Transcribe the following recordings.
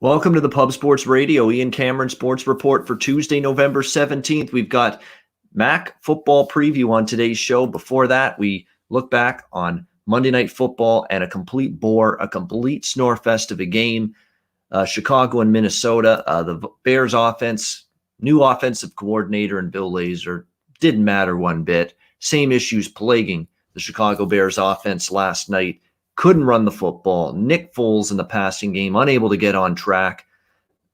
Welcome to the Pub Sports Radio, Ian Cameron Sports Report for Tuesday, November 17th. We've got MAC football preview on today's show. Before that, we look back on Monday Night Football and a complete bore, a complete snore fest of a game. Chicago and Minnesota, the Bears offense, new offensive coordinator and Bill Lazor, didn't matter one bit. Same issues plaguing the Chicago Bears offense last night. Couldn't run the football. Nick Foles in the passing game, unable to get on track.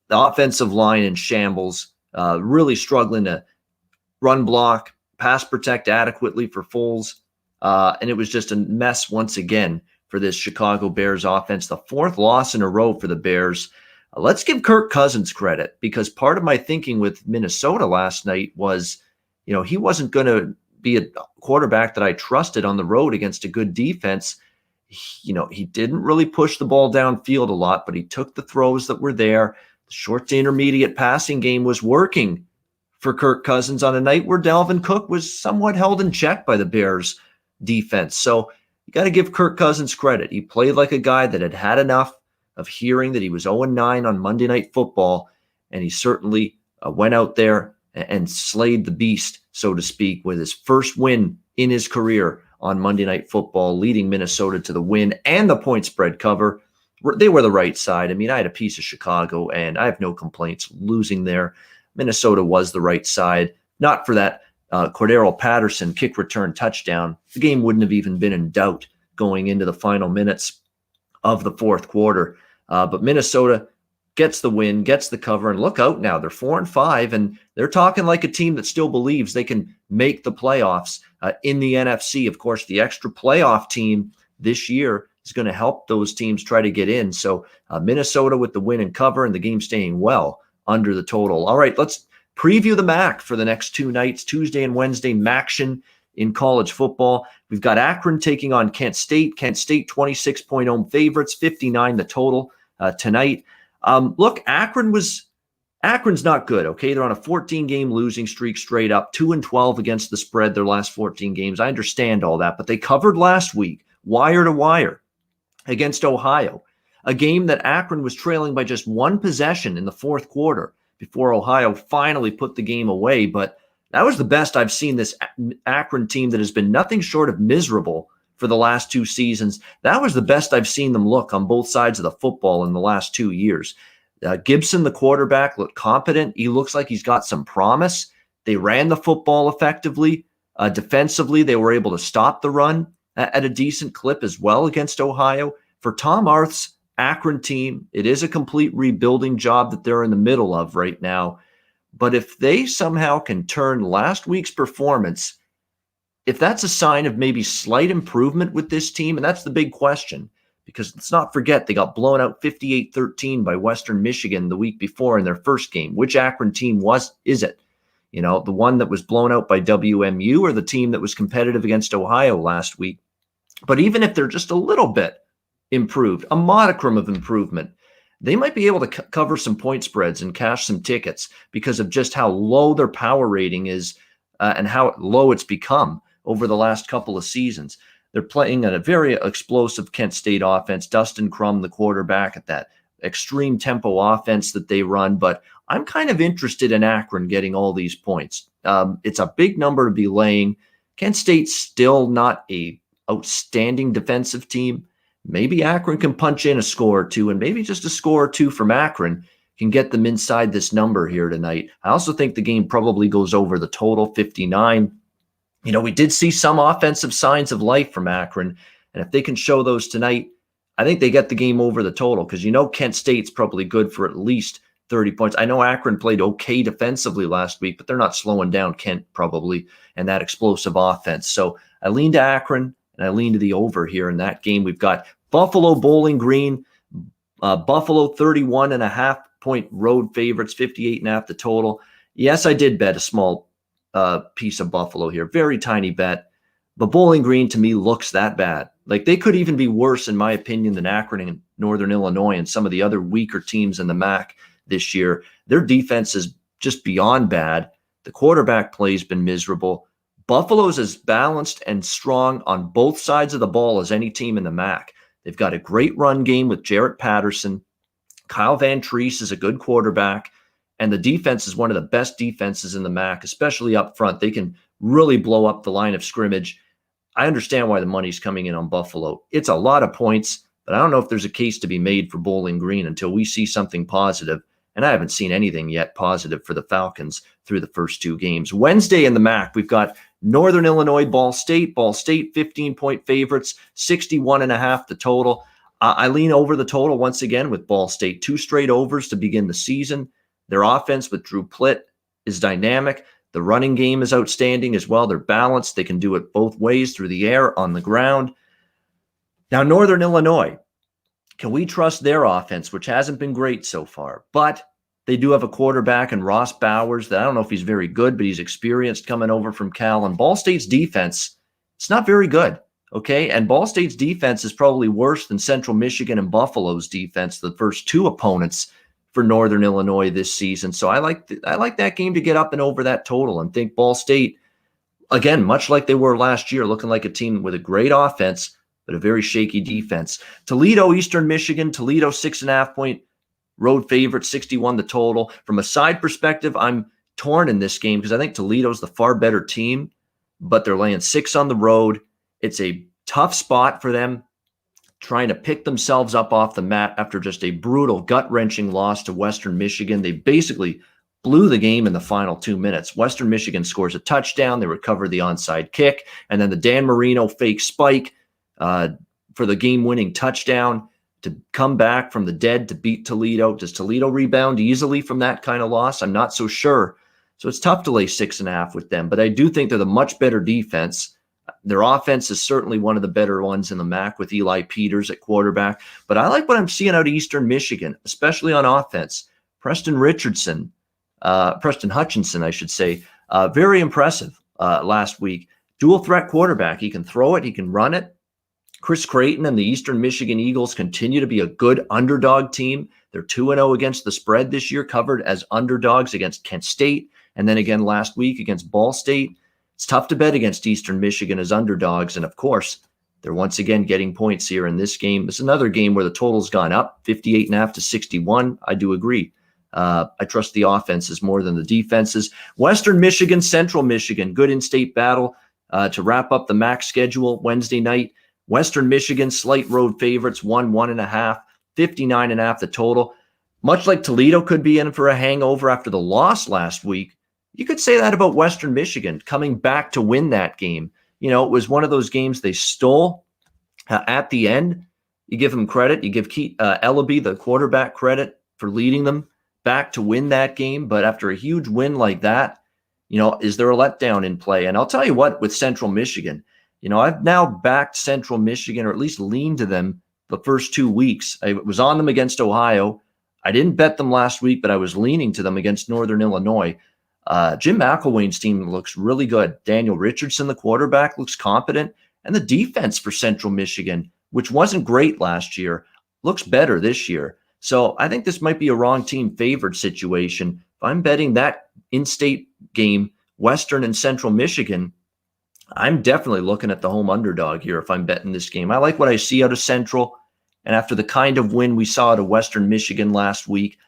The offensive line in shambles, really struggling to run block, pass protect adequately for Foles. And it was just a mess once again for this Chicago Bears offense. The fourth loss in a row for the Bears. Let's give Kirk Cousins credit, because part of my thinking with Minnesota last night was, he wasn't going to be a quarterback that I trusted on the road against a good defense. He didn't really push the ball downfield a lot, but he took the throws that were there. The short to intermediate passing game was working for Kirk Cousins on a night where Dalvin Cook was somewhat held in check by the Bears defense. So you got to give Kirk Cousins credit. He played like a guy that had had enough of hearing that he was 0-9 on Monday Night Football, and he certainly went out there and slayed the beast, so to speak, with his first win in his career on Monday Night Football, leading Minnesota to the win and the point spread cover. They were the right side. I mean, I had a piece of Chicago, and I have no complaints losing there. Minnesota was the right side. Not for that Cordero Patterson kick return touchdown, the game wouldn't have even been in doubt going into the final minutes of the fourth quarter. But Minnesota gets the win, gets the cover, and look out now. They're 4-5, and they're talking like a team that still believes they can make the playoffs in the NFC. Of course, the extra playoff team this year is going to help those teams try to get in. So Minnesota with the win and cover, and the game staying well under the total. All right, let's preview the MAC for the next two nights, Tuesday and Wednesday, MACtion in college football. We've got Akron taking on Kent State. Kent State 26-point home favorites, 59 the total tonight. Look, Akron's not good, okay? They're on a 14-game losing streak straight up, 2-12 against the spread their last 14 games. I understand all that, but they covered last week, wire to wire, against Ohio, a game that Akron was trailing by just one possession in the fourth quarter before Ohio finally put the game away. But that was the best I've seen this Akron team that has been nothing short of miserable for the last two seasons. That was the best I've seen them look on both sides of the football in the last 2 years. Gibson, the quarterback, looked competent. He looks like he's got some promise. They ran the football effectively. Defensively, they were able to stop the run at a decent clip as well against Ohio. For Tom Arth's Akron team, it is a complete rebuilding job that they're in the middle of right now. But if they somehow can turn last week's performance, if that's a sign of maybe slight improvement with this team, and that's the big question, because let's not forget they got blown out 58-13 by Western Michigan the week before in their first game. Which Akron team is it? The one that was blown out by WMU, or the team that was competitive against Ohio last week? But even if they're just a little bit improved, a modicum of improvement, they might be able to cover some point spreads and cash some tickets because of just how low their power rating is and how low it's become over the last couple of seasons. They're playing at a very explosive Kent State offense. Dustin Crum, the quarterback, at that extreme tempo offense that they run. But I'm kind of interested in Akron getting all these points. It's a big number to be laying. Kent State's still not a outstanding defensive team. Maybe Akron can punch in a score or two, and maybe just a score or two from Akron can get them inside this number here tonight. I also think the game probably goes over the total, 59. We did see some offensive signs of life from Akron, and if they can show those tonight, I think they get the game over the total, because Kent State's probably good for at least 30 points. I know Akron played okay defensively last week, but they're not slowing down Kent probably and that explosive offense. So I lean to Akron, and I lean to the over here in that game. We've got Buffalo Bowling Green, Buffalo 31.5-point road favorites, 58.5 the total. Yes, I did bet a small piece of Buffalo here. Very tiny bet. But Bowling Green, to me, looks that bad. Like, they could even be worse, in my opinion, than Akron and Northern Illinois and some of the other weaker teams in the MAC this year. Their defense is just beyond bad. The quarterback play's been miserable. Buffalo's as balanced and strong on both sides of the ball as any team in the MAC. They've got a great run game with Jarrett Patterson. Kyle Van Treese is a good quarterback, and the defense is one of the best defenses in the MAC, especially up front. They can really blow up the line of scrimmage. I understand why the money's coming in on Buffalo. It's a lot of points, but I don't know if there's a case to be made for Bowling Green until we see something positive. And I haven't seen anything yet positive for the Falcons through the first two games. Wednesday in the MAC, we've got Northern Illinois, Ball State. Ball State, 15-point favorites, 61.5 the total. I lean over the total once again with Ball State. 2 straight overs to begin the season. Their offense with Drew Plitt is dynamic. The running game is outstanding as well. They're balanced. They can do it both ways, through the air, on the ground. Now, Northern Illinois, can we trust their offense, which hasn't been great so far? But they do have a quarterback in Ross Bowers that I don't know if he's very good, but he's experienced coming over from Cal. And Ball State's defense, it's not very good, okay? And Ball State's defense is probably worse than Central Michigan and Buffalo's defense, the first two opponents for Northern Illinois this season. So I like that game to get up and over that total, and think Ball State, again, much like they were last year, looking like a team with a great offense, but a very shaky defense. Toledo, Eastern Michigan. Toledo, 6.5-point road favorite, 61 the total. From a side perspective, I'm torn in this game because I think Toledo's the far better team, but they're laying 6 on the road. It's a tough spot for them, trying to pick themselves up off the mat after just a brutal, gut-wrenching loss to Western Michigan. They basically blew the game in the final 2 minutes. Western Michigan scores a touchdown. They recover the onside kick, and then the Dan Marino fake spike for the game-winning touchdown to come back from the dead to beat Toledo. Does Toledo rebound easily from that kind of loss? I'm not so sure. So it's tough to lay 6.5 with them, but I do think they're the much better defense. Their offense is certainly one of the better ones in the MAC with Eli Peters at quarterback. But I like what I'm seeing out of Eastern Michigan, especially on offense. Preston Hutchinson, I should say, very impressive last week. Dual threat quarterback. He can throw it. He can run it. Chris Creighton and the Eastern Michigan Eagles continue to be a good underdog team. They're 2-0 against the spread this year, covered as underdogs against Kent State, and then again last week against Ball State. It's tough to bet against Eastern Michigan as underdogs, and of course, they're once again getting points here in this game. This is another game where the total's gone up, 58.5 to 61. I do agree. I trust the offenses more than the defenses. Western Michigan, Central Michigan, good in-state battle to wrap up the MAC schedule Wednesday night. Western Michigan, slight road favorites, 1.5, 59.5 the total. Much like Toledo could be in for a hangover after the loss last week, you could say that about Western Michigan coming back to win that game. You know, it was one of those games they stole at the end. You give them credit. You give Ellaby, the quarterback, credit for leading them back to win that game. But after a huge win like that, you know, is there a letdown in play? And I'll tell you what, with Central Michigan, you know, I've now backed Central Michigan, or at least leaned to them the first 2 weeks. I was on them against Ohio. I didn't bet them last week, but I was leaning to them against Northern Illinois. Jim McElwain's team looks really good. Daniel Richardson, the quarterback, looks competent. And the defense for Central Michigan, which wasn't great last year, looks better this year. So I think this might be a wrong team favored situation. If I'm betting that in-state game, Western and Central Michigan, I'm definitely looking at the home underdog here if I'm betting this game. I like what I see out of Central. And after the kind of win we saw out of Western Michigan last week,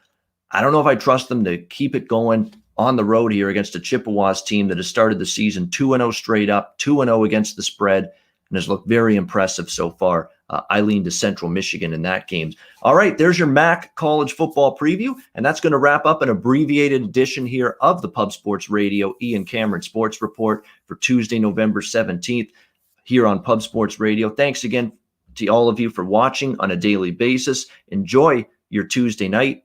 I don't know if I trust them to keep it going on the road here against a Chippewas team that has started the season 2-0 straight up, 2-0 against the spread, and has looked very impressive so far. I lean to Central Michigan in that game. All right, there's your MAC college football preview, and that's going to wrap up an abbreviated edition here of the Pub Sports Radio Ian Cameron Sports Report for Tuesday, November 17th here on Pub Sports Radio. Thanks again to all of you for watching on a daily basis. Enjoy your Tuesday night,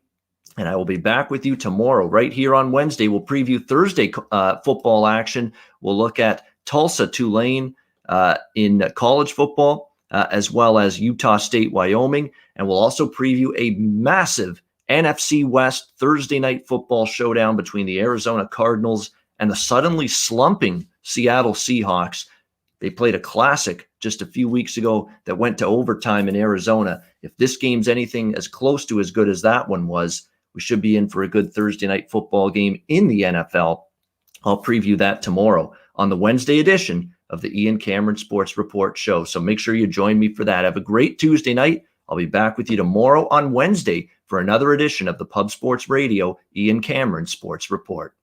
and I will be back with you tomorrow right here on Wednesday. We'll preview Thursday football action. We'll look at Tulsa, Tulane in college football, as well as Utah State, Wyoming. And we'll also preview a massive NFC West Thursday night football showdown between the Arizona Cardinals and the suddenly slumping Seattle Seahawks. They played a classic just a few weeks ago that went to overtime in Arizona. If this game's anything as close to as good as that one was, we should be in for a good Thursday night football game in the NFL. I'll preview that tomorrow on the Wednesday edition of the Ian Cameron Sports Report show. So make sure you join me for that. Have a great Tuesday night. I'll be back with you tomorrow on Wednesday for for another edition of the Pub Sports Radio Ian Cameron Sports Report.